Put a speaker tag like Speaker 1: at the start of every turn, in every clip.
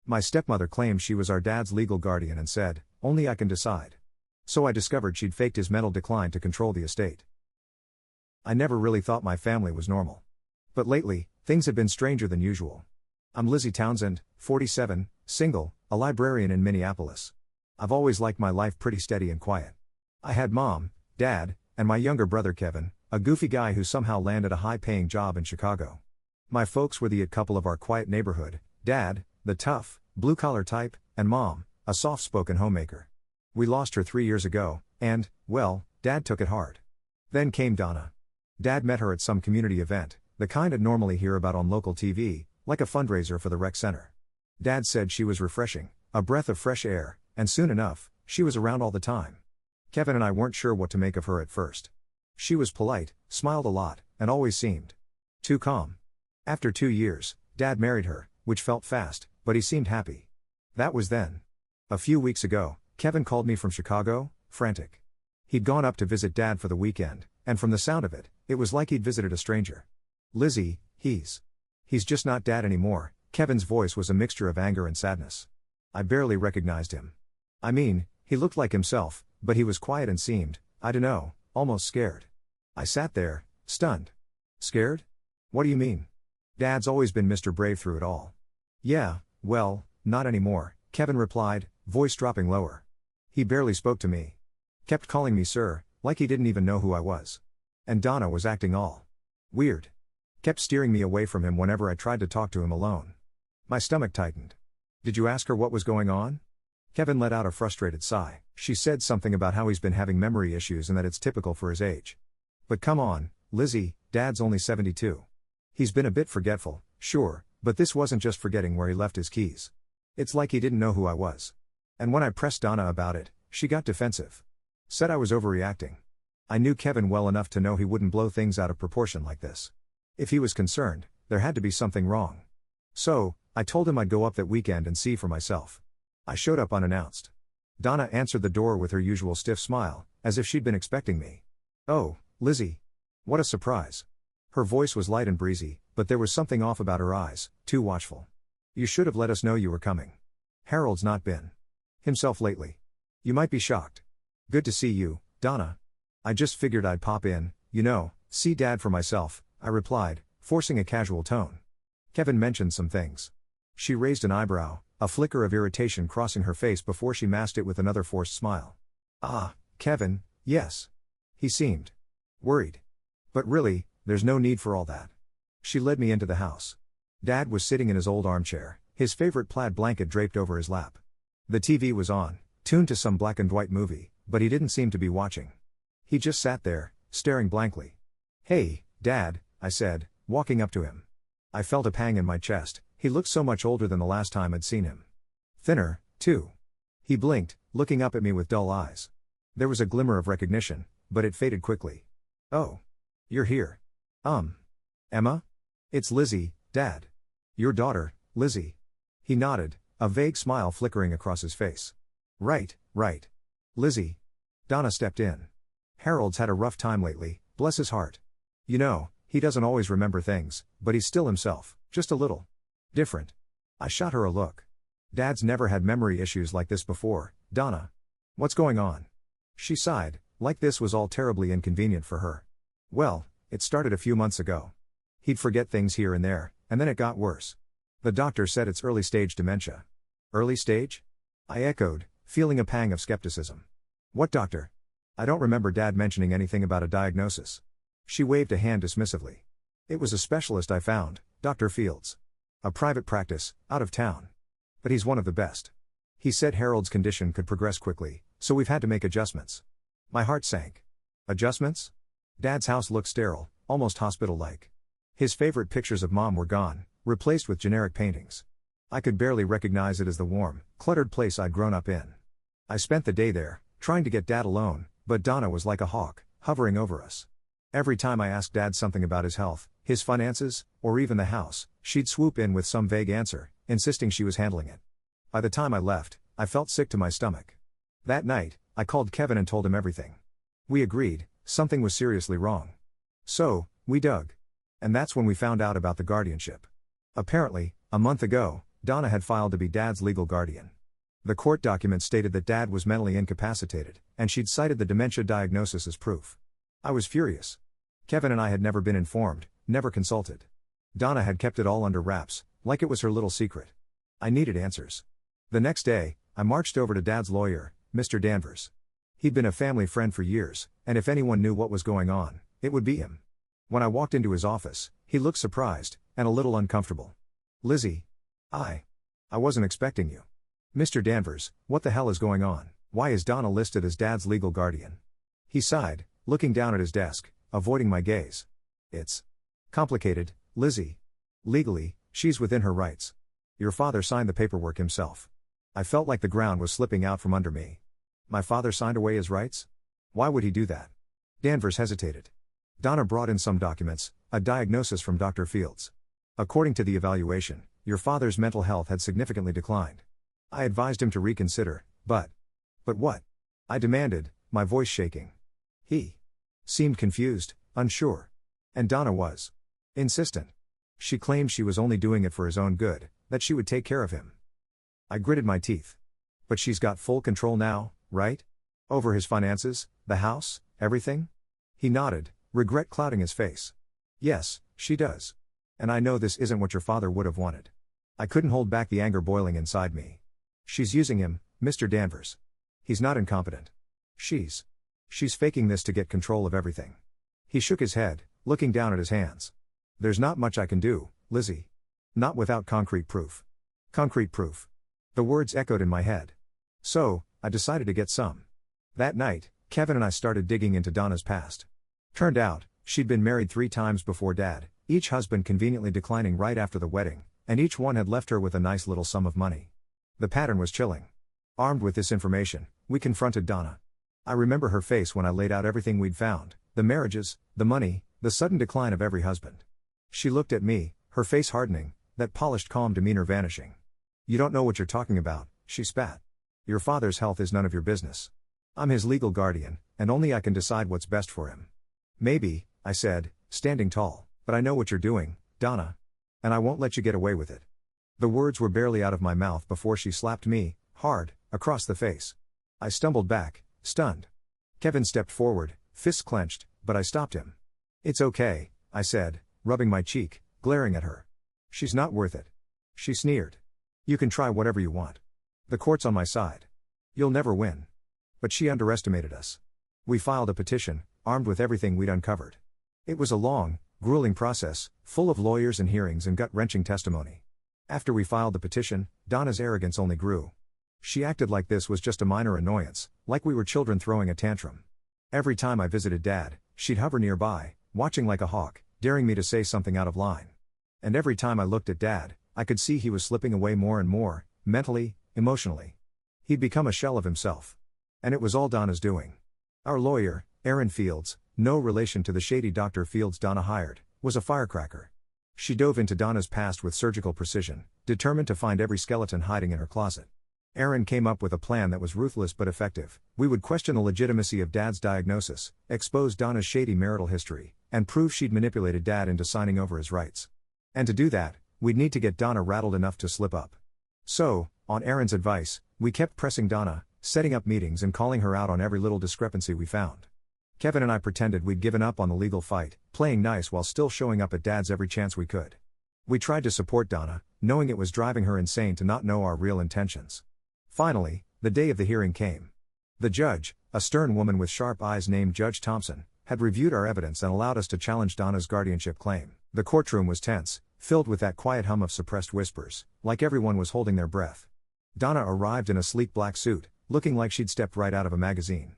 Speaker 1: My stepmother claimed she was our dad's legal guardian and said, "Only I can decide." So I discovered she'd faked his mental decline to control the estate. I never really thought my family was normal. But lately, things have been stranger than usual. I'm Lizzie Townsend, 47, single, a librarian in Minneapolis. I've always liked my life pretty steady and quiet. I had mom, dad, and my younger brother Kevin, a goofy guy who somehow landed a high-paying job in Chicago. My folks were the it couple of our quiet neighborhood, dad, the tough, blue-collar type, and mom, a soft-spoken homemaker. We lost her 3 years ago, and, well, dad took it hard. Then came Donna. Dad met her at some community event, the kind I'd normally hear about on local TV, like a fundraiser for the rec center. Dad said she was refreshing, a breath of fresh air, and soon enough, she was around all the time. Kevin and I weren't sure what to make of her at first. She was polite, smiled a lot, and always seemed too calm. After 2 years, Dad married her, which felt fast, but he seemed happy. That was then. A few weeks ago, Kevin called me from Chicago, frantic. He'd gone up to visit Dad for the weekend, and from the sound of it, it was like he'd visited a stranger. "Lizzie, he's just not Dad anymore." Kevin's voice was a mixture of anger and sadness. I barely recognized him. I mean, he looked like himself, but he was quiet and seemed, I dunno, almost scared. I sat there, stunned. Scared? What do you mean? Dad's always been Mr. Brave through it all. Yeah, well, not anymore, Kevin replied, voice dropping lower. He barely spoke to me. Kept calling me sir, like he didn't even know who I was. And Donna was acting all weird. Kept steering me away from him whenever I tried to talk to him alone. My stomach tightened. Did you ask her what was going on? Kevin let out a frustrated sigh. She said something about how he's been having memory issues and that it's typical for his age. But come on, Lizzie, Dad's only 72. He's been a bit forgetful, sure, but this wasn't just forgetting where he left his keys. It's like he didn't know who I was. And when I pressed Donna about it, she got defensive. Said I was overreacting. I knew Kevin well enough to know he wouldn't blow things out of proportion like this. If he was concerned, there had to be something wrong. So, I told him I'd go up that weekend and see for myself. I showed up unannounced. Donna answered the door with her usual stiff smile, as if she'd been expecting me. "Oh, Lizzie. What a surprise." Her voice was light and breezy, but there was something off about her eyes, too watchful. "You should have let us know you were coming. Harold's not been himself lately. You might be shocked." "Good to see you, Donna. I just figured I'd pop in, see Dad for myself," I replied, forcing a casual tone. Kevin mentioned some things. She raised an eyebrow, a flicker of irritation crossing her face before she masked it with another forced smile. "Ah, Kevin, yes." He seemed worried. "But really, there's no need for all that." She led me into the house. Dad was sitting in his old armchair, his favorite plaid blanket draped over his lap. The TV was on, tuned to some black and white movie, but he didn't seem to be watching. He just sat there, staring blankly. "Hey, Dad," I said, walking up to him. I felt a pang in my chest. He looked so much older than the last time I'd seen him. Thinner, too. He blinked, looking up at me with dull eyes. There was a glimmer of recognition, but it faded quickly. "Oh. You're here. Emma? It's Lizzie, Dad. Your daughter, Lizzie." He nodded, a vague smile flickering across his face. Right. Lizzie." Donna stepped in. "Harold's had a rough time lately, bless his heart. He doesn't always remember things, but he's still himself, just a little different." I shot her a look. "Dad's never had memory issues like this before, Donna. What's going on?" She sighed, like this was all terribly inconvenient for her. "Well, it started a few months ago. He'd forget things here and there, and then it got worse. The doctor said it's early stage dementia." "Early stage?" I echoed, feeling a pang of skepticism. "What doctor?" I don't remember Dad mentioning anything about a diagnosis. She waved a hand dismissively. "It was a specialist I found, Dr. Fields. A private practice, out of town. But he's one of the best. He said Harold's condition could progress quickly, so we've had to make adjustments." My heart sank. Adjustments? Dad's house looked sterile, almost hospital-like. His favorite pictures of Mom were gone, replaced with generic paintings. I could barely recognize it as the warm, cluttered place I'd grown up in. I spent the day there, trying to get Dad alone, but Donna was like a hawk, hovering over us. Every time I asked Dad something about his health, his finances, or even the house, she'd swoop in with some vague answer, insisting she was handling it. By the time I left, I felt sick to my stomach. That night, I called Kevin and told him everything. We agreed, something was seriously wrong. So, we dug. And that's when we found out about the guardianship. Apparently, a month ago, Donna had filed to be Dad's legal guardian. The court document stated that Dad was mentally incapacitated, and she'd cited the dementia diagnosis as proof. I was furious. Kevin and I had never been informed, never consulted. Donna had kept it all under wraps, like it was her little secret. I needed answers. The next day, I marched over to Dad's lawyer, Mr. Danvers. He'd been a family friend for years, and if anyone knew what was going on, it would be him. When I walked into his office, he looked surprised, and a little uncomfortable. Lizzie. I wasn't expecting you. Mr. Danvers, what the hell is going on? Why is Donna listed as Dad's legal guardian? He sighed, looking down at his desk, avoiding my gaze. It's complicated, Lizzie. Legally, she's within her rights. Your father signed the paperwork himself. I felt like the ground was slipping out from under me. My father signed away his rights? Why would he do that? Danvers hesitated. Donna brought in some documents, a diagnosis from Dr. Fields. According to the evaluation, your father's mental health had significantly declined. I advised him to reconsider, but what? I demanded, my voice shaking. He seemed confused, unsure. And Donna was insistent. She claimed she was only doing it for his own good, that she would take care of him. I gritted my teeth. But she's got full control now, right? Over his finances, the house, everything? He nodded, regret clouding his face. Yes, she does. And I know this isn't what your father would have wanted. I couldn't hold back the anger boiling inside me. She's using him, Mr. Danvers. He's not incompetent. She's faking this to get control of everything. He shook his head, looking down at his hands. There's not much I can do, Lizzie. Not without concrete proof. Concrete proof. The words echoed in my head. So, I decided to get some. That night, Kevin and I started digging into Donna's past. Turned out, she'd been married 3 times before Dad, each husband conveniently declining right after the wedding, and each one had left her with a nice little sum of money. The pattern was chilling. Armed with this information, we confronted Donna. I remember her face when I laid out everything we'd found, the marriages, the money, the sudden decline of every husband. She looked at me, her face hardening, that polished calm demeanor vanishing. You don't know what you're talking about, she spat. Your father's health is none of your business. I'm his legal guardian, and only I can decide what's best for him. Maybe, I said, standing tall, but I know what you're doing, Donna. And I won't let you get away with it. The words were barely out of my mouth before she slapped me, hard, across the face. I stumbled back, stunned. Kevin stepped forward, fists clenched, but I stopped him. It's okay, I said, rubbing my cheek, glaring at her. She's not worth it. She sneered. You can try whatever you want. The court's on my side. You'll never win. But she underestimated us. We filed a petition, armed with everything we'd uncovered. It was a long, grueling process, full of lawyers and hearings and gut-wrenching testimony. After we filed the petition, Donna's arrogance only grew. She acted like this was just a minor annoyance, like we were children throwing a tantrum. Every time I visited Dad, she'd hover nearby, watching like a hawk, daring me to say something out of line. And every time I looked at Dad, I could see he was slipping away more and more, mentally, emotionally. He'd become a shell of himself. And it was all Donna's doing. Our lawyer, Aaron Fields, no relation to the shady Dr. Fields Donna hired, was a firecracker. She dove into Donna's past with surgical precision, determined to find every skeleton hiding in her closet. Aaron came up with a plan that was ruthless but effective. We would question the legitimacy of Dad's diagnosis, expose Donna's shady marital history, and prove she'd manipulated Dad into signing over his rights. And to do that, we'd need to get Donna rattled enough to slip up. So, on Aaron's advice, we kept pressing Donna, setting up meetings and calling her out on every little discrepancy we found. Kevin and I pretended we'd given up on the legal fight, playing nice while still showing up at Dad's every chance we could. We tried to support Donna, knowing it was driving her insane to not know our real intentions. Finally, the day of the hearing came. The judge, a stern woman with sharp eyes named Judge Thompson, had reviewed our evidence and allowed us to challenge Donna's guardianship claim. The courtroom was tense, filled with that quiet hum of suppressed whispers, like everyone was holding their breath. Donna arrived in a sleek black suit, looking like she'd stepped right out of a magazine.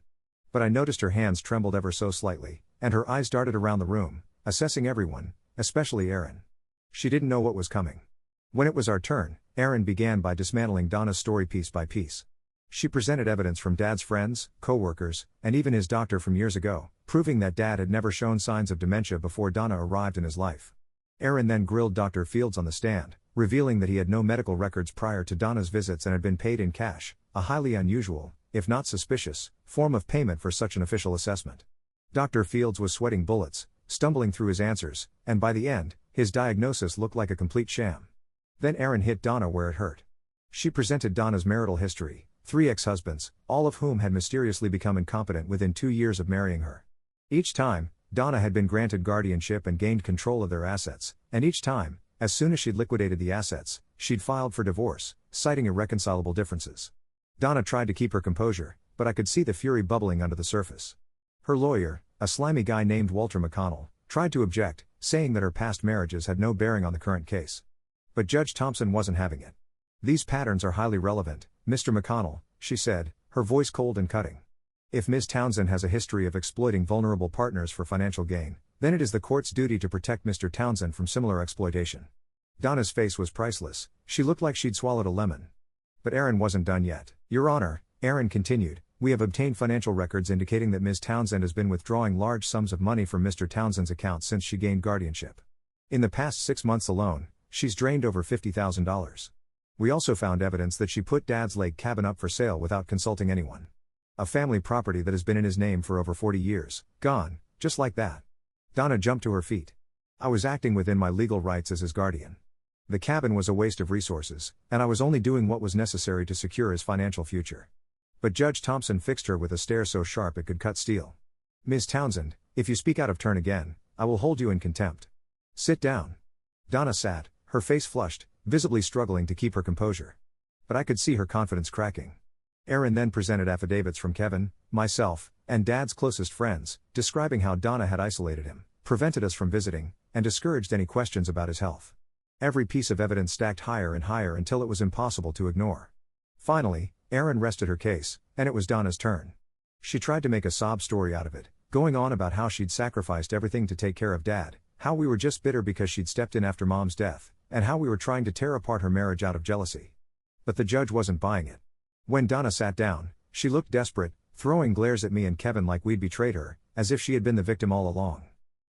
Speaker 1: But I noticed her hands trembled ever so slightly, and her eyes darted around the room, assessing everyone, especially Aaron. She didn't know what was coming. When it was our turn, Aaron began by dismantling Donna's story piece by piece. She presented evidence from Dad's friends, co-workers, and even his doctor from years ago, proving that Dad had never shown signs of dementia before Donna arrived in his life. Aaron then grilled Dr. Fields on the stand, revealing that he had no medical records prior to Donna's visits and had been paid in cash, a highly unusual, if not suspicious, form of payment for such an official assessment. Dr. Fields was sweating bullets, stumbling through his answers, and by the end, his diagnosis looked like a complete sham. Then Erin hit Donna where it hurt. She presented Donna's marital history, 3 ex-husbands, all of whom had mysteriously become incompetent within 2 years of marrying her. Each time, Donna had been granted guardianship and gained control of their assets, and each time, as soon as she'd liquidated the assets, she'd filed for divorce, citing irreconcilable differences. Donna tried to keep her composure, but I could see the fury bubbling under the surface. Her lawyer, a slimy guy named Walter McConnell, tried to object, saying that her past marriages had no bearing on the current case. But Judge Thompson wasn't having it. "These patterns are highly relevant, Mr. McConnell," she said, her voice cold and cutting. "If Ms. Townsend has a history of exploiting vulnerable partners for financial gain, then it is the court's duty to protect Mr. Townsend from similar exploitation." Donna's face was priceless. She looked like she'd swallowed a lemon. But Erin wasn't done yet. "Your Honor," Erin continued, "we have obtained financial records indicating that Ms. Townsend has been withdrawing large sums of money from Mr. Townsend's account since she gained guardianship. In the past 6 months alone, she's drained over $50,000. We also found evidence that she put Dad's lake cabin up for sale without consulting anyone. A family property that has been in his name for over 40 years, gone, just like that." Donna jumped to her feet. "I was acting within my legal rights as his guardian. The cabin was a waste of resources, and I was only doing what was necessary to secure his financial future." But Judge Thompson fixed her with a stare so sharp it could cut steel. "Ms. Townsend, if you speak out of turn again, I will hold you in contempt. Sit down." Donna sat, her face flushed, visibly struggling to keep her composure. But I could see her confidence cracking. Erin then presented affidavits from Kevin, myself, and Dad's closest friends, describing how Donna had isolated him, prevented us from visiting, and discouraged any questions about his health. Every piece of evidence stacked higher and higher until it was impossible to ignore. Finally, Erin rested her case, and it was Donna's turn. She tried to make a sob story out of it, going on about how she'd sacrificed everything to take care of Dad, how we were just bitter because she'd stepped in after Mom's death, and how we were trying to tear apart her marriage out of jealousy. But the judge wasn't buying it. When Donna sat down, she looked desperate, throwing glares at me and Kevin like we'd betrayed her, as if she had been the victim all along.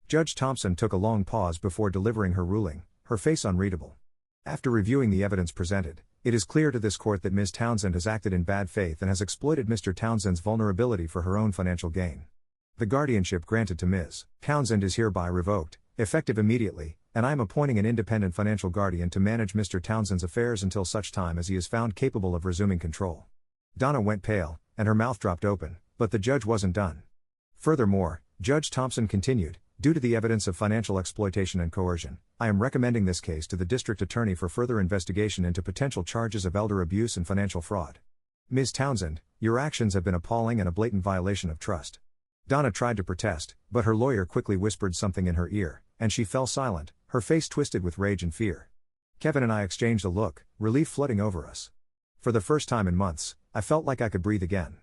Speaker 1: Judge Thompson took a long pause before delivering her ruling, her face unreadable. "After reviewing the evidence presented, it is clear to this court that Ms. Townsend has acted in bad faith and has exploited Mr. Townsend's vulnerability for her own financial gain. The guardianship granted to Ms. Townsend is hereby revoked, effective immediately, and I am appointing an independent financial guardian to manage Mr. Townsend's affairs until such time as he is found capable of resuming control." Donna went pale, and her mouth dropped open, but the judge wasn't done. Furthermore, Judge Thompson continued, "Due to the evidence of financial exploitation and coercion, I am recommending this case to the district attorney for further investigation into potential charges of elder abuse and financial fraud. Ms. Townsend, your actions have been appalling and a blatant violation of trust." Donna tried to protest, but her lawyer quickly whispered something in her ear, and she fell silent, her face twisted with rage and fear. Kevin and I exchanged a look, relief flooding over us. For the first time in months, I felt like I could breathe again.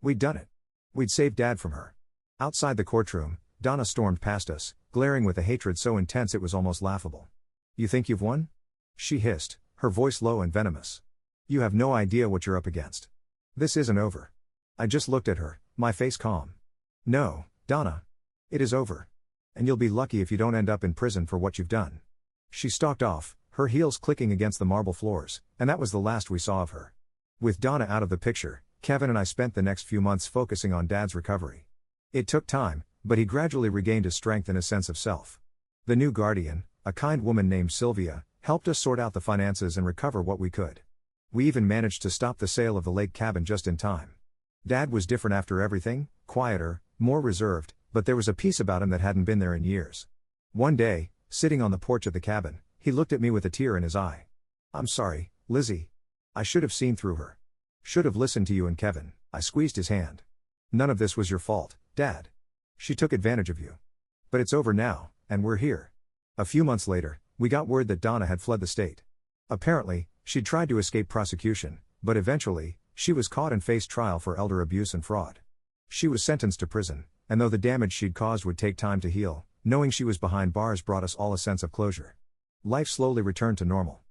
Speaker 1: We'd done it. We'd saved Dad from her. Outside the courtroom, Donna stormed past us, glaring with a hatred so intense it was almost laughable. "You think you've won?" she hissed, her voice low and venomous. "You have no idea what you're up against. This isn't over." I just looked at her, my face calm. "No, Donna. It is over. And you'll be lucky if you don't end up in prison for what you've done." She stalked off, her heels clicking against the marble floors, and that was the last we saw of her. With Donna out of the picture, Kevin and I spent the next few months focusing on Dad's recovery. It took time, but he gradually regained his strength and his sense of self. The new guardian, a kind woman named Sylvia, helped us sort out the finances and recover what we could. We even managed to stop the sale of the lake cabin just in time. Dad was different after everything, quieter, more reserved, but there was a peace about him that hadn't been there in years. One day, sitting on the porch of the cabin, he looked at me with a tear in his eye. "I'm sorry, Lizzie. I should have seen through her. Should have listened to you and Kevin." I squeezed his hand. "None of this was your fault, Dad. She took advantage of you. But it's over now, and we're here." A few months later, we got word that Donna had fled the state. Apparently, she'd tried to escape prosecution, but eventually, she was caught and faced trial for elder abuse and fraud. She was sentenced to prison, and though the damage she'd caused would take time to heal, knowing she was behind bars brought us all a sense of closure. Life slowly returned to normal.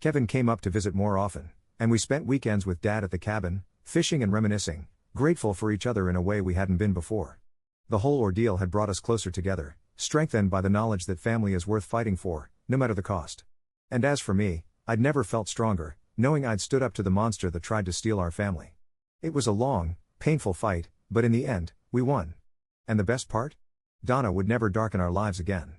Speaker 1: Kevin came up to visit more often, and we spent weekends with Dad at the cabin, fishing and reminiscing, grateful for each other in a way we hadn't been before. The whole ordeal had brought us closer together, strengthened by the knowledge that family is worth fighting for, no matter the cost. And as for me, I'd never felt stronger, knowing I'd stood up to the monster that tried to steal our family. It was a long, painful fight, but in the end, we won. And the best part? Donna would never darken our lives again.